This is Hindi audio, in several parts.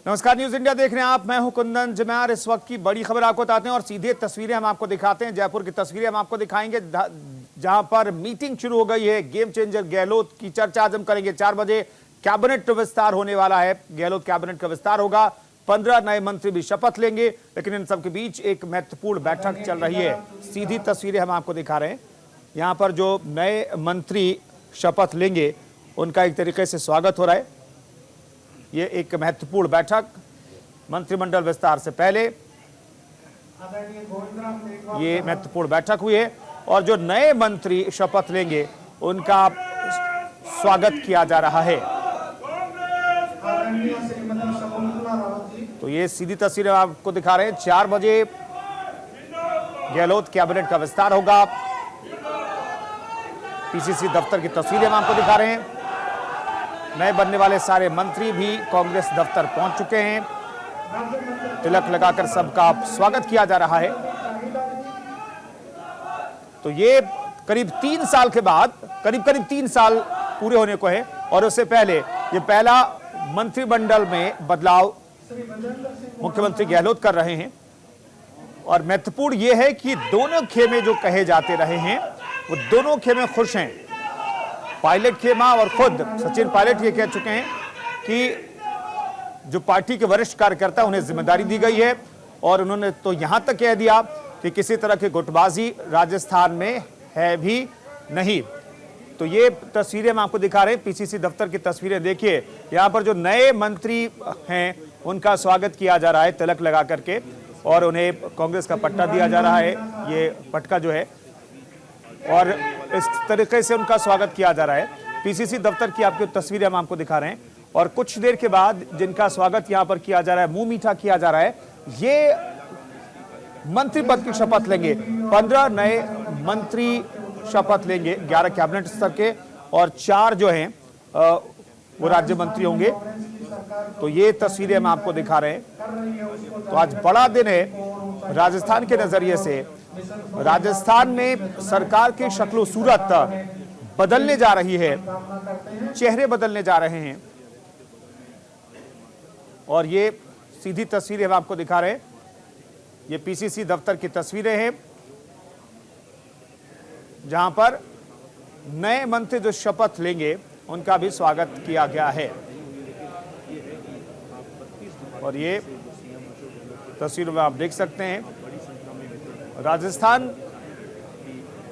नमस्कार, न्यूज इंडिया देख रहे हैं आप। मैं हूं कुंदन जमैर। इस वक्त की बड़ी खबर आपको बताते हैं और सीधे तस्वीरें हम आपको दिखाते हैं। जयपुर की तस्वीरें हम आपको दिखाएंगे जहां पर मीटिंग शुरू हो गई है। गेम चेंजर गहलोत की चर्चा आज हम करेंगे। 4 बजे कैबिनेट विस्तार होने वाला है। गहलोत कैबिनेट का विस्तार होगा। 15 नए मंत्री भी शपथ लेंगे। लेकिन इन सबके बीच एक महत्वपूर्ण बैठक चल रही है। सीधी तस्वीरें हम आपको दिखा रहे हैं। यहाँ पर जो नए मंत्री शपथ लेंगे उनका एक तरीके से स्वागत हो रहा है। ये एक महत्वपूर्ण बैठक मंत्रिमंडल विस्तार से पहले ये महत्वपूर्ण बैठक हुई है और जो नए मंत्री शपथ लेंगे उनका स्वागत किया जा रहा है। तो ये सीधी तस्वीरें आपको दिखा रहे हैं। 4 बजे गहलोत कैबिनेट का विस्तार होगा। पीसीसी दफ्तर की तस्वीरें हम आपको दिखा रहे हैं। नए बनने वाले सारे मंत्री भी कांग्रेस दफ्तर पहुंच चुके हैं। तिलक लगाकर सबका स्वागत किया जा रहा है। तो ये करीब 3 साल के बाद करीब 3 साल पूरे होने को है और उससे पहले ये पहला मंत्रिमंडल में बदलाव मुख्यमंत्री गहलोत कर रहे हैं। और महत्वपूर्ण ये है कि दोनों खेमे जो कहे जाते रहे हैं वो दोनों खेमे खुश हैं। पायलट खेमा और खुद सचिन पायलट ये कह चुके हैं कि जो पार्टी के वरिष्ठ कार्यकर्ता उन्हें जिम्मेदारी दी गई है और उन्होंने तो यहां तक कह दिया कि किसी तरह की गुटबाजी राजस्थान में है भी नहीं। तो ये तस्वीरें हम आपको दिखा रहे हैं। पीसीसी दफ्तर की तस्वीरें देखिए। यहां पर जो नए मंत्री हैं उनका स्वागत किया जा रहा है तिलक लगा करके और उन्हें कांग्रेस का पट्टा दिया जा रहा है। ये पटका जो है और इस तरीके से उनका स्वागत किया जा रहा है। पीसीसी दफ्तर की आपकी तस्वीरें हम आपको दिखा रहे हैं और कुछ देर के बाद जिनका स्वागत यहां पर किया जा रहा है, मुंह मीठा किया जा रहा है, ये मंत्री पद की शपथ लेंगे। 15 नए मंत्री शपथ लेंगे। 11 कैबिनेट स्तर के और 4 जो हैं वो राज्य मंत्री होंगे। तो ये तस्वीरें हम आपको दिखा रहे हैं। तो आज बड़ा दिन है राजस्थान के नजरिए से। राजस्थान में सरकार की शक्ल सूरत बदलने जा रही है, चेहरे बदलने जा रहे हैं और ये सीधी तस्वीरें हम आपको दिखा रहे हैं। ये पीसीसी दफ्तर की तस्वीरें हैं जहां पर नए मंत्री जो शपथ लेंगे उनका भी स्वागत किया गया है। और ये तस्वीरों में आप देख सकते हैं राजस्थान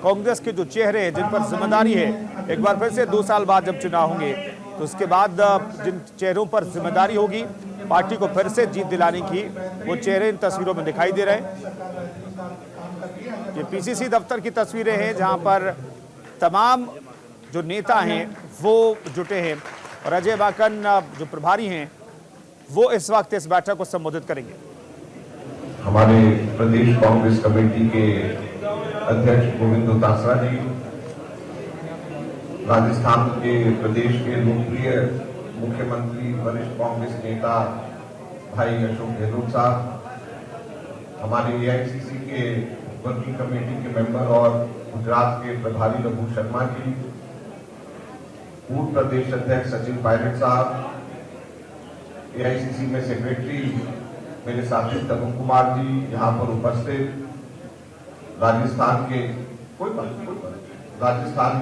कांग्रेस के जो चेहरे हैं जिन पर जिम्मेदारी है। एक बार फिर से 2 साल बाद जब चुनाव होंगे तो उसके बाद जिन चेहरों पर जिम्मेदारी होगी पार्टी को फिर से जीत दिलाने की, वो चेहरे इन तस्वीरों में दिखाई दे रहे हैं। ये पीसीसी दफ्तर की तस्वीरें हैं जहां पर तमाम जो नेता हैं वो जुटे हैं और अजय माकन जो प्रभारी हैं वो इस वक्त इस बैठक को संबोधित करेंगे। हमारे प्रदेश कांग्रेस कमेटी के अध्यक्ष गोविंद दोतासरा जी, राजस्थान के प्रदेश के लोकप्रिय मुख्यमंत्री वरिष्ठ कांग्रेस नेता भाई अशोक गहलोत साहब, हमारे एआईसीसी के वर्किंग कमेटी के मेंबर और गुजरात के प्रभारी रघु शर्मा जी, पूर्व प्रदेश अध्यक्ष सचिन पायलट साहब, एआईसीसी में सेक्रेटरी मेरे साथी तरुण कुमार जी यहाँ पर उपस्थित, राजस्थान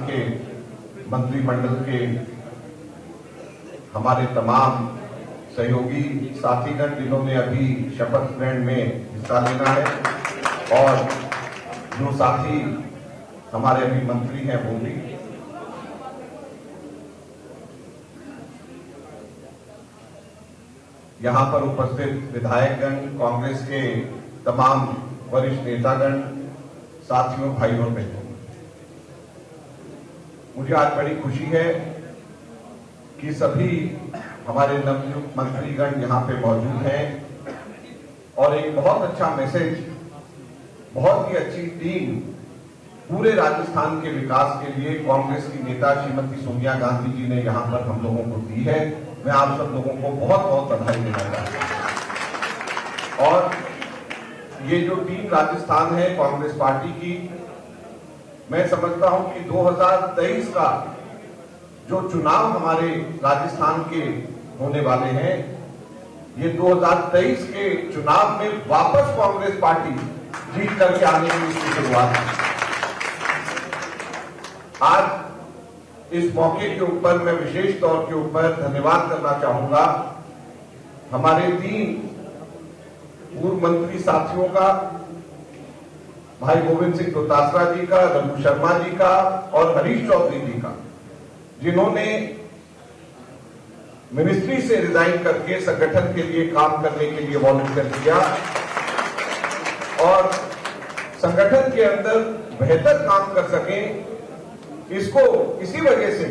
के मंत्रिमंडल के हमारे तमाम सहयोगी साथीगण जिन्होंने अभी शपथ ग्रहण में हिस्सा लेना है और जो साथी हमारे अभी मंत्री हैं वो भी, यहाँ पर उपस्थित विधायकगण, कांग्रेस के तमाम वरिष्ठ नेतागण, साथियों, भाई और बहनों, मुझे आज बड़ी खुशी है कि सभी हमारे नवनियुक्त मंत्रीगण यहाँ पे मौजूद हैं और एक बहुत अच्छा मैसेज, बहुत ही अच्छी टीम पूरे राजस्थान के विकास के लिए कांग्रेस की नेता श्रीमती सोनिया गांधी जी ने यहाँ पर हम लोगों को दी है। मैं आप सब लोगों को बहुत बहुत बधाई देना चाहता हूं। और ये जो टीम राजस्थान है कांग्रेस पार्टी की, मैं समझता हूं कि 2023 का जो चुनाव हमारे राजस्थान के होने वाले हैं, ये 2023 के चुनाव में वापस कांग्रेस पार्टी जीत करके आने की इसकी शुरुआत है। आज इस मौके के ऊपर मैं विशेष तौर के ऊपर धन्यवाद करना चाहूंगा हमारे 3 पूर्व मंत्री साथियों का, भाई गोविंद सिंह डोटासरा जी का, रघु शर्मा जी का और हरीश चौधरी जी का, जिन्होंने मिनिस्ट्री से रिजाइन करके संगठन के लिए काम करने के लिए वॉलंटियर किया और संगठन के अंदर बेहतर काम कर सकें। इसको इसी वजह से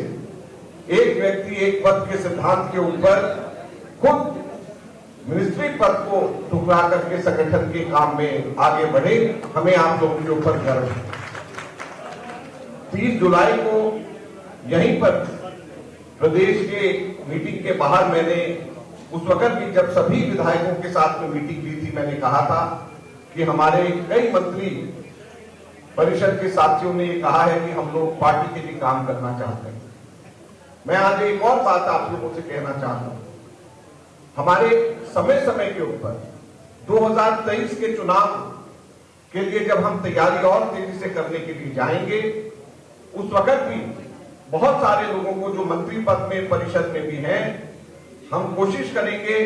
एक व्यक्ति एक पद के सिद्धांत के ऊपर खुद मिनिस्ट्री पद को ठुकरा करके संगठन के काम में आगे बढ़े, हमें आप लोगों के ऊपर गर्व है। 30 जुलाई को यहीं पर प्रदेश के मीटिंग के बाहर मैंने उस वक्त भी जब सभी विधायकों के साथ में मीटिंग ली थी, मैंने कहा था कि हमारे कई मंत्री परिषद के साथियों ने कहा है कि हम लोग पार्टी के लिए काम करना चाहते हैं। मैं आज एक और बात आप लोगों से कहना चाहता हूं। हमारे समय समय के ऊपर 2023 के चुनाव के लिए जब हम तैयारी और तेजी से करने के लिए जाएंगे, उस वक्त भी बहुत सारे लोगों को जो मंत्री पद में परिषद में भी हैं, हम कोशिश करेंगे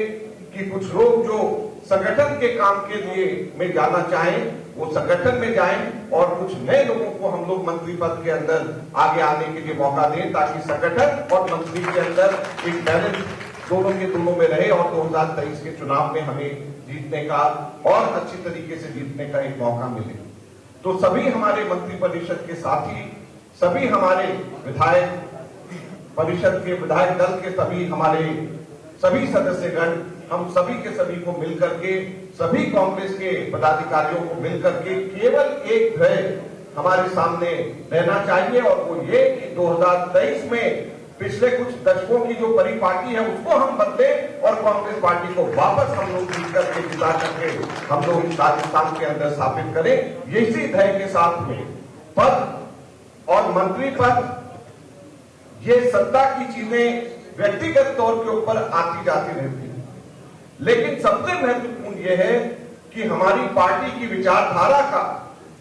कि कुछ लोग जो संगठन के काम के लिए में जाना चाहें वो संगठन में जाएं और कुछ नए लोगों को हम लोग मंत्री पद के अंदर आगे आने के लिए मौका दें, ताकि संगठन और मंत्री के अंदर एक बैलेंस दोनों के दोनों में रहे और 2023 के चुनाव में हमें जीतने का और अच्छी तरीके से जीतने का एक मौका मिले। तो सभी हमारे मंत्री परिषद के साथी, सभी हमारे विधायक परिषद के विधायक दल के सभी सदस्यगण, हम सभी के सभी को मिलकर के, सभी कांग्रेस के पदाधिकारियों को मिलकर के केवल एक ध्येय हमारे सामने रहना चाहिए और वो ये कि 2023 में पिछले कुछ दशकों की जो परिपाटी है उसको हम बदले और कांग्रेस पार्टी को वापस हम लोग जीत करके जिता करके हम लोग राजस्थान के अंदर स्थापित करें। इसी ध्येय के साथ में पद और मंत्री पद, ये सत्ता की चीजें व्यक्तिगत तौर के ऊपर आती जाती रहती है, लेकिन सबसे महत्वपूर्ण यह है कि हमारी पार्टी की विचारधारा का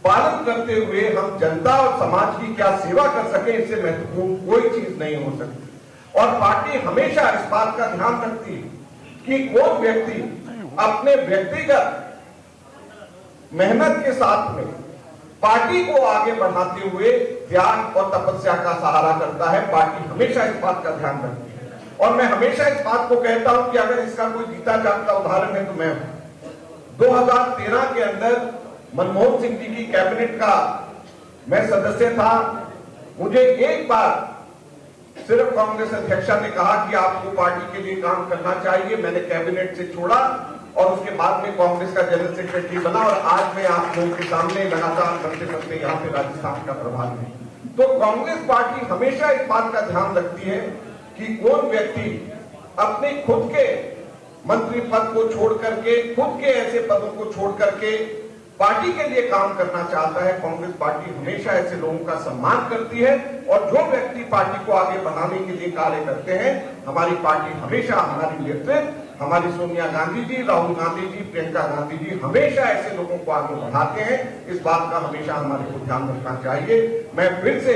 पालन करते हुए हम जनता और समाज की क्या सेवा कर सके, इससे महत्वपूर्ण कोई चीज नहीं हो सकती। और पार्टी हमेशा इस बात का ध्यान रखती है कि कौन व्यक्ति अपने व्यक्तिगत मेहनत के साथ में पार्टी को आगे बढ़ाते हुए त्याग और तपस्या का सहारा करता है। पार्टी हमेशा इस बात का ध्यान रखती है और मैं हमेशा इस बात को कहता हूं कि अगर इसका कोई जीता जागता उदाहरण है तो मैं 2013 के अंदर मनमोहन सिंह जी की कैबिनेट का मैं सदस्य था। मुझे एक बार सिर्फ कांग्रेस अध्यक्षा ने कहा कि आपको पार्टी के लिए काम करना चाहिए। मैंने कैबिनेट से छोड़ा और उसके बाद में कांग्रेस का जनरल सेक्रेटरी बना और आज मैं आप लोगों के सामने लगातार बढ़ते बढ़ते यहाँ पे राजस्थान का प्रभारी हूं। तो कांग्रेस पार्टी हमेशा इस बात का ध्यान रखती है कि कौन व्यक्ति अपने खुद के मंत्री पद को छोड़ करके, खुद के ऐसे पदों को छोड़ करके पार्टी के लिए काम करना चाहता है। कांग्रेस पार्टी हमेशा ऐसे लोगों का सम्मान करती है और जो व्यक्ति पार्टी को आगे बढ़ाने के लिए कार्य करते हैं, हमारी पार्टी हमेशा, हमारी नेतृत्व, हमारी सोनिया गांधी जी, राहुल गांधी जी, प्रियंका गांधी जी हमेशा ऐसे लोगों को आगे बढ़ाते हैं। इस बात का हमेशा हमारे को ध्यान रखना चाहिए। मैं फिर से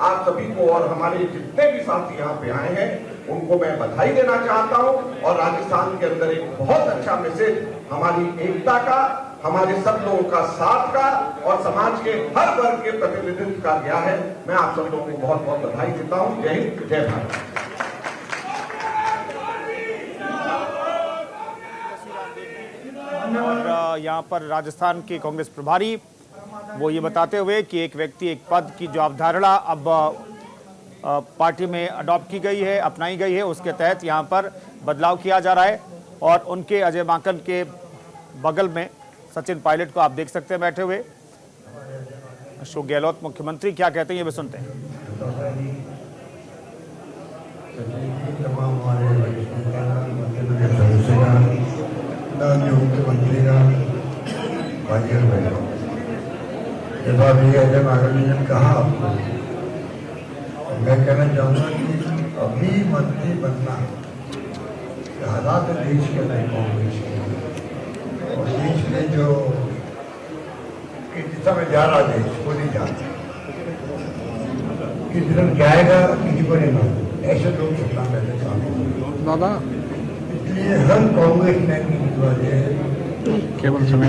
आप सभी को और हमारे जितने भी साथी यहाँ पे आए हैं उनको मैं बधाई देना चाहता हूँ और राजस्थान के अंदर एक बहुत अच्छा मैसेज हमारी एकता का, हमारे सब लोगों का साथ का और समाज के हर वर्ग के प्रतिनिधित्व का गया है। मैं आप सब लोगों को बहुत बहुत बधाई देता हूँ। जय हिंद, जय भारत। और यहाँ पर राजस्थान के कांग्रेस प्रभारी वो ये बताते हुए कि एक व्यक्ति एक पद की जो अवधारणा अब पार्टी में अडॉप्ट की गई है, अपनाई गई है, उसके तहत यहाँ पर बदलाव किया जा रहा है। और उनके अजय माकन के बगल में सचिन पायलट को आप देख सकते हैं बैठे हुए। अशोक गहलोत मुख्यमंत्री क्या कहते हैं ये भी सुनते हैं। जब अभी अजय माकन ने कहा आपको, मैं कहना चाहूँगा कि अभी मंत्री बनना हालात देश के अंदर कांग्रेस के और देश में जो किस दिशा में जा रहा देश वो नहीं जानते, किस दिशा में जाएगा किसी को नहीं मालूम। ऐसे लोग सत्ता में दादा, इसलिए हर कांग्रेस में वाले केवल समय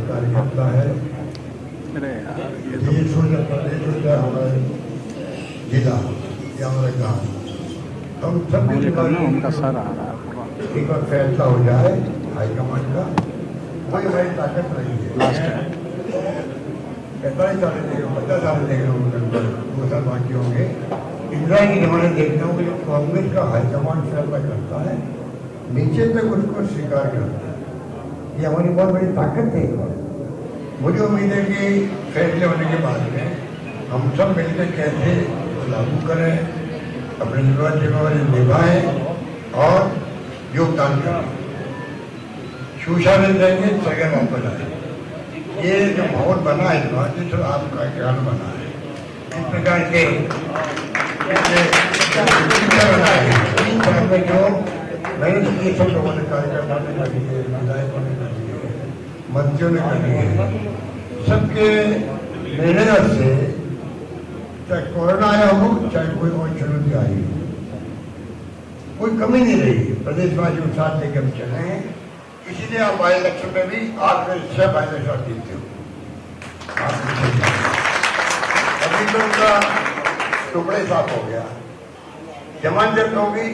कार्यकर्ता है, देश हो या प्रदेश हो या हमारे जिला या हमारे गाँव, हम सब उनका सर आ रहा है। एक बार फैसला हो जाए हाईकमांड का, वही हमारी ताकत रही है। 45 साल देगा, 50 साल देगा, 2 साल बाकी होंगे। इंदिरा की जमाने देखता हूँ कि जब कांग्रेस का हाईकमांड फैसला करता है, नीचे तक उसको स्वीकार करता है। ये हमारी बहुत बड़ी ताकत है। मुझे उम्मीद है कि फैसले होने के बाद में हम सब मिलकर कैसे लागू करें, अपने जिम्मेवारी निभाएं और योगदान करें। सुशासन देंगे, जगह वापस आए। ये जो माहौल बना है जिस आपका ज्ञान बना है, इस प्रकार के बना है 3 साल में जो मेहनत की सब लोगों ने, कार्यकर्ता ने करी है, विधायकों ने करी है, मंत्रियों ने करी है, सबके मेहनत से चाहे कोरोना आया हो चाहे कोई और चुनौती आई हो, कोई कमी नहीं रही। प्रदेशवासी उत्साह लेकर हम चले हैं। इसीलिए आप बाई इलेक्शन में भी 8 में 6 बाई इलेक्शन जीतते हो। अभी तो उनका टुकड़े साफ हो गया, जमान जब होगी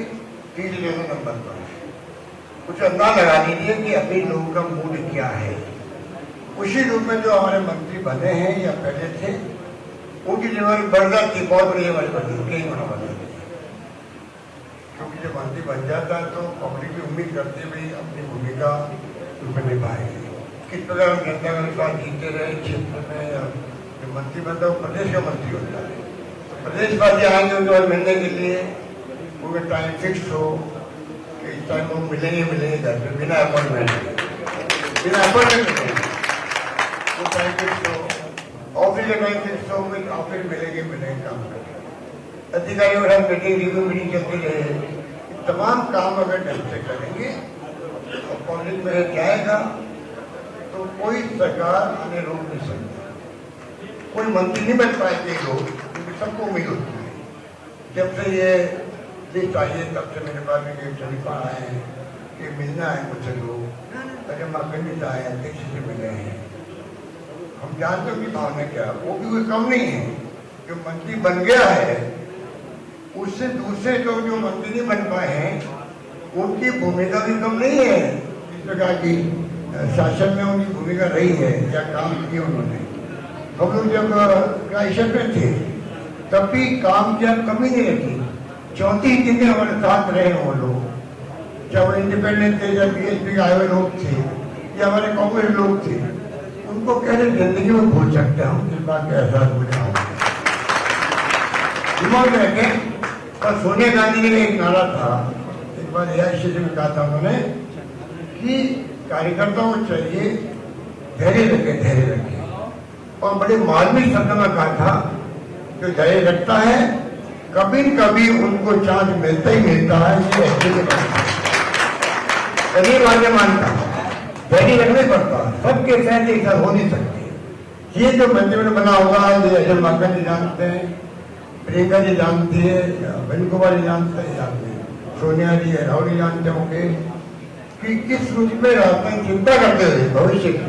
30 नंबर पर कुछ अंदाज लगा लीजिए कि अभी लोगों का मूड क्या है। उसी रूप में जो हमारे मंत्री बने हैं या पहले थे, उनकी जिम्मेदारी बढ़ जाती, बहुत बड़ी हमारी बढ़ती, कई गुना बढ़ जाती है। क्योंकि जब मंत्री बन जाता है तो पब्लिक भी उम्मीद करती है भाई अपनी भूमिका उसमें निभाएंगे। किस प्रकार जनता का विश्वास जीतते रहे क्षेत्र में, या जब मंत्री बनता है वो प्रदेश का मंत्री होता है, प्रदेशवासी आएंगे उनके बाद मिलने के लिए, उनका टाइम फिक्स हो कि इस टाइम वो मिलेंगे घर पर बिना अपॉइंटमेंट वो टाइम फिक्स हो, ऑफिस का टाइम फिक्स हो, ऑफिस मिलेंगे काम करेंगे, अधिकारियों के साथ रिव्यू मीटिंग चलती रहे। तमाम काम अगर ढंग से करेंगे और पब्लिक में जाएगा तो कोई सरकार आने रोक नहीं सकती। कोई मंत्री नहीं बन पाएंगे लोग, क्योंकि सबको उम्मीद होती है। जब से ये लिस्ट आई है तब से मेरे पास में टेलीफोन आए हैं कि मिलना है मुझसे लोग, अजय माकंडित आए, अध्यक्ष से मिले हैं। हम जानते हो कि भावना क्या, वो भी कोई कम नहीं है। जो मंत्री बन गया है उससे दूसरे लोग जो मंत्री नहीं बन पाए हैं उनकी भूमिका भी कम नहीं है। इस प्रकार की शासन में उनकी भूमिका रही है या काम किए उन्होंने। हम लोग जब क्राइसिस में थे तब भी काम की कमी नहीं रखी। 34 दिन हमारे साथ रहे वो लोग, चाहे वो इंडिपेंडेंट थे या बीएसपी के आए हुए लोग थे या हमारे कांग्रेस लोग थे, उनको कैसे जिंदगी में भूल सकते हैं हम, इस बात का एहसास मुझे होगा। दिमाग में रखें। और सोनिया गांधी ने एक नारा था, एक बार एआईसीसी में कहा था उन्होंने कि कार्यकर्ताओं को चाहिए धैर्य रखें, और बड़े मार्मिक शब्द में कहा था जो धैर्य रखता है कभी न कभी उनको चांस मिलता ही मिलता है। ये कभी मान्य मानता धैर्य रखना पड़ता है, सबके फैसले एक साथ हो नहीं सकते। ये जो मंत्रिमंडल बना होगा, अजय माकन जी जानते हैं, प्रियंका जी जानती है, वेणु कुमार जी जानते हैं, सोनिया जी राहुल जी जानते होंगे कि किस रूप में राजस्थान चिंता करते हुए भविष्य की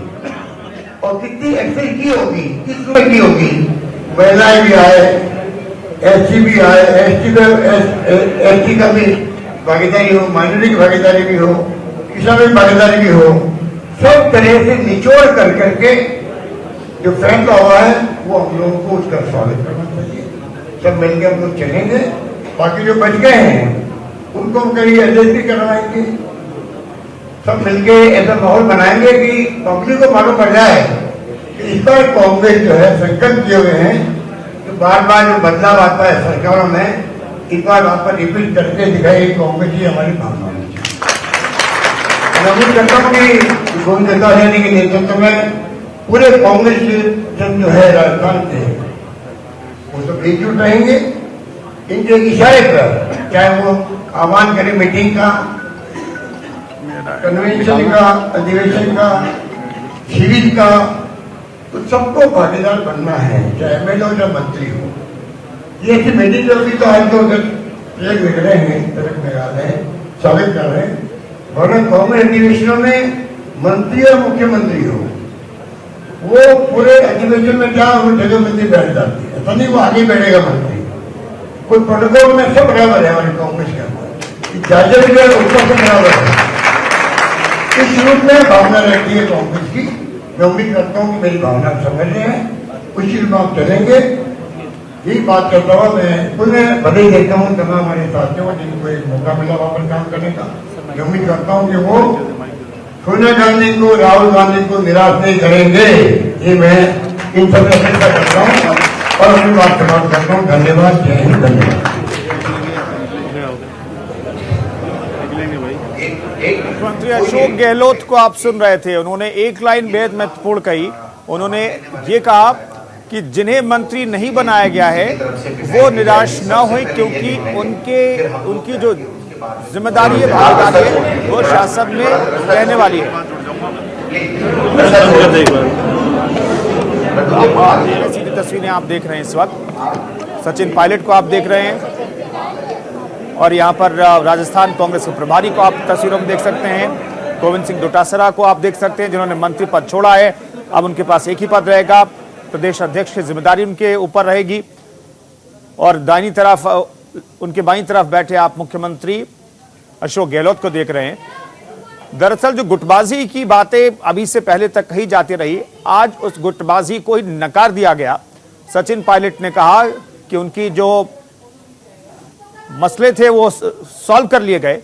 और कितनी एक्सरसाइज की होगी, किस रूप में की होगी। महिलाएं भी आए, एससी भी आए, एसटी का भी भागीदारी हो, माइनॉरिटी की भागीदारी भी हो, किसानों की भागीदारी भी हो, सब तरह से निचोड़ कर करके जो फैसला हुआ है वो हम लोगों को उसका स्वागत करना चाहिए। सब मिलकर हम लोग चलेंगे। बाकी जो बच गए हैं उनको हम कहीं एडजस्ट भी करवाएंगे। सब मिलके ऐसा माहौल बनाएंगे कि पब्लिक को मालूम पड़ जाए कि इस बार कांग्रेस जो है संकल्प किए हुए हैं कि बार बार जो बदलाव आता है सरकारों में, इस बार आप पर रिपीट करके दिखाई कांग्रेस ही हमारी भावना होनी चाहिए। मैं उम्मीद करता हूँ कि गोविंद सैनी के नेतृत्व में पूरे कांग्रेस जन जो है राजस्थान के वो सब एकजुट रहेंगे। इनके इशारे पर चाहे वो आह्वान करें मीटिंग का, कन्वेंशन का, अधिवेशन का, शिविर का, तो सबको भागीदार बनना है, चाहे एमएलए हो चाहे मंत्री हो। ये ऐसी मीटिंग जो भी तो आज तो एक निकले हैं, तरक निकाल रहे हैं, स्वागत कर रहे हैं। वरना कांग्रेस अधिवेशनों में मंत्री और मुख्यमंत्री हो, वो पूरे अधिवेशन में क्या वो जगह मंत्री बैठ जाती है, ऐसा नहीं वो आगे बैठेगा मंत्री। कोई प्रोटोकॉल में सब बराबर है हमारे कांग्रेस के अंदर, जाजे भी ऊपर से बराबर है। इस रूप में भावना रहती है कांग्रेस की। मैं उम्मीद करता हूँ कि मेरी भावना समझ रहे हैं, उसी रूप में आप चलेंगे। यही बात करता हुआ मैं पुनः बधाई देता हूँ तमाम हमारे साथियों को जिनको एक मौका मिला वहां पर काम करने का। मैं उम्मीद करता हूँ कि वो सोनिया गांधी को, राहुल गांधी को निराश नहीं करेंगे। ये मैं इन सबसे अपेक्षा करता हूँ और अपनी बात समाप्त करता हूँ। धन्यवाद, जय हिंद, धन्यवाद। मुख्यमंत्री अशोक गहलोत को आप सुन रहे थे, उन्होंने एक लाइन बेहद महत्वपूर्ण कही। उन्होंने ये कहा कि जिन्हें मंत्री नहीं बनाया गया है वो निराश न हो, क्योंकि उनकी जो जिम्मेदारी है, भागीदारी है, वो शासन में रहने वाली है। सीधी तस्वीरें आप देख रहे हैं इस वक्त, सचिन पायलट को आप देख रहे हैं और यहाँ पर राजस्थान कांग्रेस के प्रभारी को आप तस्वीरों में देख सकते हैं। गोविंद सिंह डोटासरा को आप देख सकते हैं, जिन्होंने मंत्री पद छोड़ा है। अब उनके पास एक ही पद रहेगा, प्रदेश अध्यक्ष की जिम्मेदारी उनके ऊपर रहेगी। और दाहिनी तरफ, उनके बाईं तरफ बैठे आप मुख्यमंत्री अशोक गहलोत को देख रहे हैं। दरअसल जो गुटबाजी की बातें अभी से पहले तक कही जाती रही, आज उस गुटबाजी को ही नकार दिया गया। सचिन पायलट ने कहा कि उनकी जो मसले थे वो सॉल्व कर लिए गए।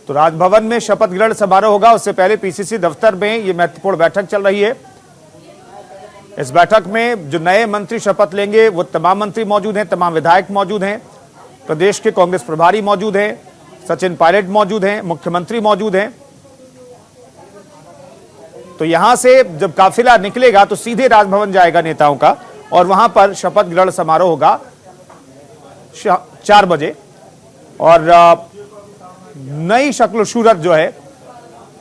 तो राजभवन में शपथ ग्रहण समारोह होगा, उससे पहले पीसीसी दफ्तर में ये महत्वपूर्ण बैठक चल रही है। इस बैठक में जो नए मंत्री शपथ लेंगे वो तमाम मंत्री मौजूद हैं, तमाम विधायक मौजूद हैं, प्रदेश के कांग्रेस प्रभारी मौजूद हैं, सचिन पायलट मौजूद हैं, मुख्यमंत्री मौजूद हैं। तो यहां से जब काफिला निकलेगा तो सीधे राजभवन जाएगा नेताओं का, और वहां पर शपथ ग्रहण समारोह होगा 4 बजे। और नई शक्ल सूरत जो है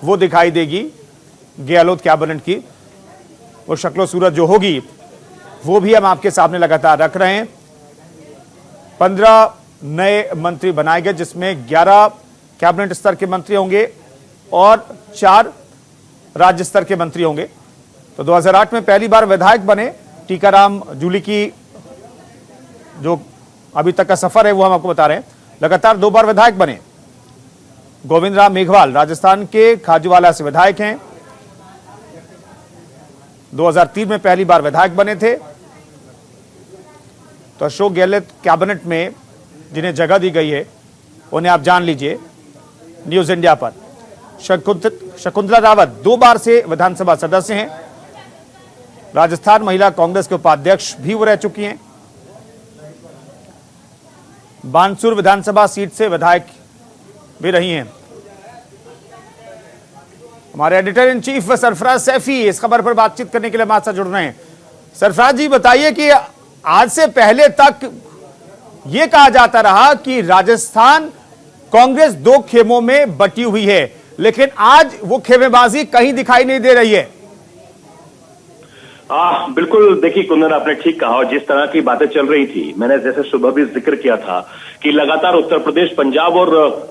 वो दिखाई देगी गहलोत कैबिनेट की। वो शक्ल सूरत जो होगी वो भी हम आपके सामने लगातार रख रहे हैं। 15 नए मंत्री बनाए गए, जिसमें 11 कैबिनेट स्तर के मंत्री होंगे और 4 राज्य स्तर के मंत्री होंगे। तो 2008 में पहली बार विधायक बने टीकाराम जूली की जो अभी तक का सफर है वो हम आपको बता रहे हैं। लगातार 2 बार विधायक बने। गोविंद राम मेघवाल राजस्थान के खाजूवाला से विधायक हैं, 2003 में पहली बार विधायक बने थे। तो अशोक गहलोत कैबिनेट में जिन्हें जगह दी गई है उन्हें आप जान लीजिए न्यूज इंडिया पर। शकुंतला रावत 2 बार से विधानसभा सदस्य हैं, राजस्थान महिला कांग्रेस के उपाध्यक्ष भी वो रह चुकी हैं। बानसूर विधानसभा सीट से विधायक भी रही हैं। हमारे editor in chief Sarfaraz Saifi इस खबर पर बातचीत करने के लिए हमारे साथ जुड़ रहे हैं। सरफराज जी, बताइए कि आज से पहले तक यह कहा जाता रहा कि राजस्थान कांग्रेस 2 खेमों में बटी हुई है, लेकिन आज वो खेमेबाजी कहीं दिखाई नहीं दे रही है। बिल्कुल, देखिए कुंदन, आपने ठीक कहा। और जिस तरह की बातें चल रही थी, मैंने जैसे सुबह भी जिक्र किया था कि लगातार उत्तर प्रदेश, पंजाब और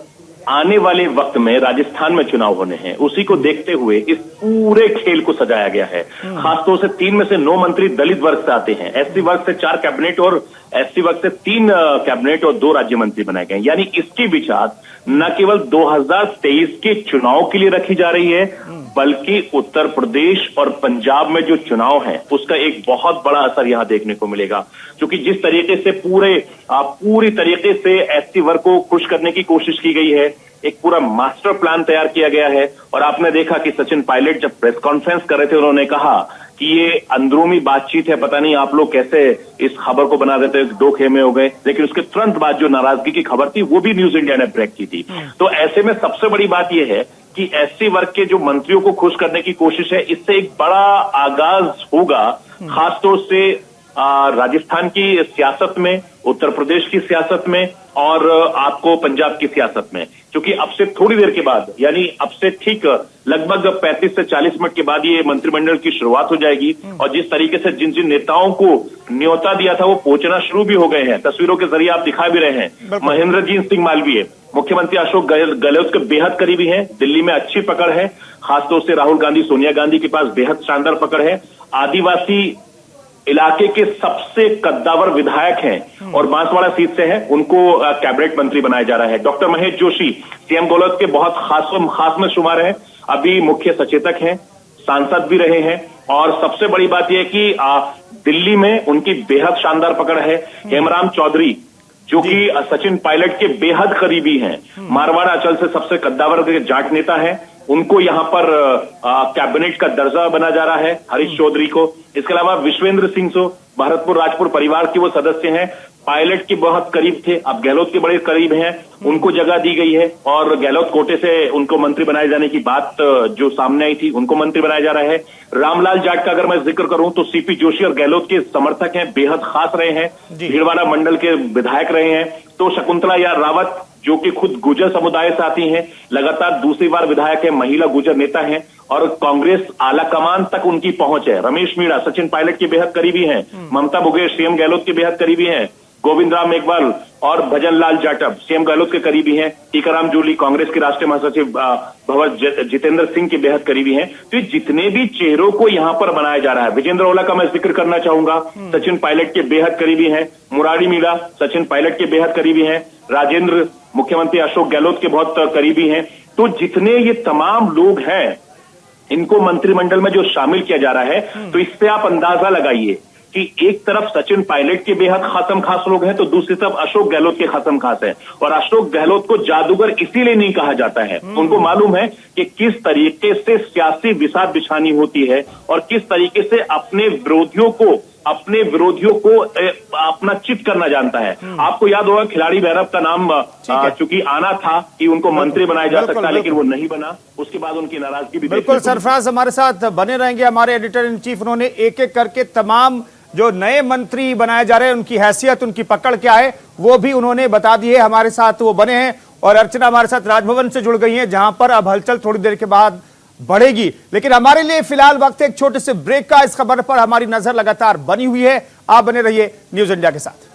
आने वाले वक्त में राजस्थान में चुनाव होने हैं, उसी को देखते हुए इस पूरे खेल को सजाया गया है। खासतौर से 3 में से 9 मंत्री दलित वर्ग से आते हैं, एससी वर्ग से 4 कैबिनेट और एससी वर्ग से 3 कैबिनेट और 2 राज्य मंत्री बनाए गए। यानी इसकी बिचार न केवल 2023 के चुनाव के लिए रखी जा रही है, बल्कि उत्तर प्रदेश और पंजाब में जो चुनाव है उसका एक बहुत बड़ा असर यहां देखने को मिलेगा। क्योंकि जिस तरीके से पूरी तरीके से एससी वर्ग को खुश करने की कोशिश की गई है, एक पूरा मास्टर प्लान तैयार किया गया है। और आपने देखा कि सचिन पायलट जब प्रेस कॉन्फ्रेंस कर रहे थे, उन्होंने कहा कि ये अंदरूनी बातचीत है, पता नहीं आप लोग कैसे इस खबर को बना देते हैं, 2 खेमे हो गए। लेकिन उसके तुरंत बाद जो नाराजगी की खबर थी वो भी न्यूज इंडिया ने ब्रेक की थी। तो ऐसे में सबसे बड़ी बात यह है कि एससी वर्ग के जो मंत्रियों को खुश करने की कोशिश है, इससे एक बड़ा आगाज होगा, खासतौर से राजस्थान की सियासत में, उत्तर प्रदेश की सियासत में और आपको पंजाब की सियासत में, क्योंकि अब से थोड़ी देर के बाद, यानी अब से ठीक लगभग 35 से 40 मिनट के बाद ये मंत्रिमंडल की शुरुआत हो जाएगी और जिस तरीके से जिन जिन नेताओं को न्योता दिया था वो पहुंचना शुरू भी हो गए हैं। तस्वीरों के जरिए आप दिखा भी रहे हैं। महेंद्रजीत सिंह मालवीय मुख्यमंत्री अशोक गहलोत के बेहद करीबी हैं। दिल्ली में अच्छी पकड़ है, खासतौर से राहुल गांधी, सोनिया गांधी के पास बेहद शानदार पकड़ है। आदिवासी इलाके के सबसे कद्दावर विधायक हैं और बांसवाड़ा सीट से है, उनको कैबिनेट मंत्री बनाया जा रहा है। डॉक्टर महेश जोशी सीएम गहलोत के बहुत खास में शुमार है, अभी मुख्य सचेतक हैं, सांसद भी रहे हैं और सबसे बड़ी बात यह है कि दिल्ली में उनकी बेहद शानदार पकड़ है। हेमराम चौधरी जो कि सचिन पायलट के बेहद करीबी हैं, मारवाड़ अंचल से सबसे कद्दावर के जाट नेता है, उनको यहां पर कैबिनेट का दर्जा बना जा रहा है हरीश चौधरी को। इसके अलावा विश्वेंद्र सिंह सो भरतपुर राजपुर परिवार के वो सदस्य हैं, पायलट के बहुत करीब थे, अब गहलोत के बड़े करीब हैं, उनको जगह दी गई है और गहलोत कोटे से उनको मंत्री बनाए जाने की बात जो सामने आई थी, उनको मंत्री बनाया जा रहा है। रामलाल जाट का अगर मैं जिक्र करूं तो सीपी जोशी और गहलोत के समर्थक हैं, बेहद खास रहे हैं, भीलवाड़ा मंडल के विधायक रहे हैं। तो शकुंतला या रावत जो कि खुद गुर्जर समुदाय से आती हैं, लगातार दूसरी बार विधायक है, महिला गुर्जर नेता हैं और कांग्रेस आला कमान तक उनकी पहुंच है। रमेश मीणा सचिन पायलट के बेहद करीबी हैं, ममता बुगेश सीएम गहलोत के बेहद करीबी हैं, गोविंद राम मेघवाल और भजन लाल जाटव सीएम गहलोत के करीबी हैं, टीकाराम जूली कांग्रेस के राष्ट्रीय महासचिव भगवत जितेंद्र सिंह के बेहद करीबी हैं। तो ये जितने भी चेहरों को यहां पर बनाया जा रहा है, विजेंद्र ओला का मैं जिक्र करना चाहूंगा, सचिन पायलट के बेहद करीबी हैं, मुरारी मीणा सचिन पायलट के बेहद करीबी हैं, राजेंद्र मुख्यमंत्री अशोक गहलोत के बहुत करीबी हैं। तो जितने ये तमाम लोग हैं, इनको मंत्रिमंडल में जो शामिल किया जा रहा है, तो इससे आप अंदाजा लगाइए कि एक तरफ सचिन पायलट के बेहद खासम खास लोग हैं तो दूसरी तरफ अशोक गहलोत के खासम खास है। और अशोक गहलोत को जादूगर इसीलिए नहीं कहा जाता है, उनको मालूम है कि किस तरीके से सियासी बिसात बिछानी होती है और किस तरीके से अपने विरोधियों को अपना चित करना जानता है। आपको याद होगा खिलाड़ी भैरव का नाम चूंकि आना था कि उनको मंत्री बनाया जा सकता है, लेकिन वो नहीं बना, उसके बाद उनकी नाराजगी भी। बिल्कुल सरफराज हमारे साथ बने रहेंगे, हमारे एडिटर इन चीफ, उन्होंने एक एक करके तमाम जो नए मंत्री बनाए जा रहे हैं उनकी हैसियत, उनकी पकड़ क्या है वो भी उन्होंने बता दी है। हमारे साथ वो बने हैं और अर्चना हमारे साथ राजभवन से जुड़ गई हैं, जहां पर अब हलचल थोड़ी देर के बाद बढ़ेगी। लेकिन हमारे लिए फिलहाल वक्त एक छोटे से ब्रेक का। इस खबर पर हमारी नजर लगातार बनी हुई है, आप बने रहिए न्यूज इंडिया के साथ।